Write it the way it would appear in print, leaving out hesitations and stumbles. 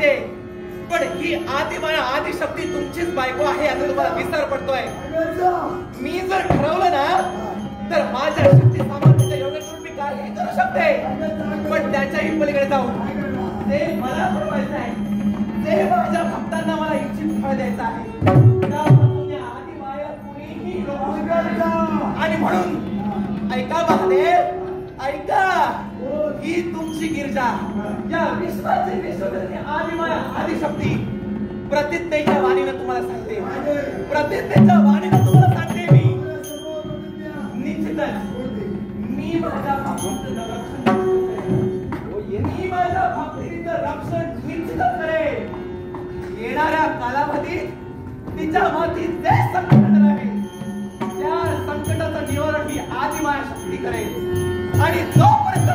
सांगते, पण ही आदिमाया आदिशक्ती तुमचीच बायको आहे याचा तुम्हाला विसर पडतोय. मी जर ठरवलं ना तर माझ्या शक्ती सामर्थ्याच्या योगातून मी काही करू शकते, पण त्याच्याही पलीकडे जाऊन ते मला पुरवायचं आहे, ते माझ्या भक्तांना मला इच्छित फळ द्यायचं आहे. त्यापासून या आदिमाया कुणीही रोखू शकत नाही. आणि म्हणून ऐका महादेव, ऐका, ही तुमची गिरजा, या विश्वाची विश्वधर्मी आदिमाया आदिशक्ती प्रतिज्ञेच्या वाणीनं तुम्हाला सांगते, प्रतिज्ञेच्या वाणीनं तुम्हाला सांगते, मी निश्चितच मी माझ्या भक्तांचं रक्षण करेन, मी माझ्या भक्तीचं रक्षण निश्चितच करेन. येणाऱ्या कालावधीत तिच्या माती जे संकट आहे त्या संकटाचं निवारण मी आदिमाया शक्ती करेन. आणि जोपर्यंत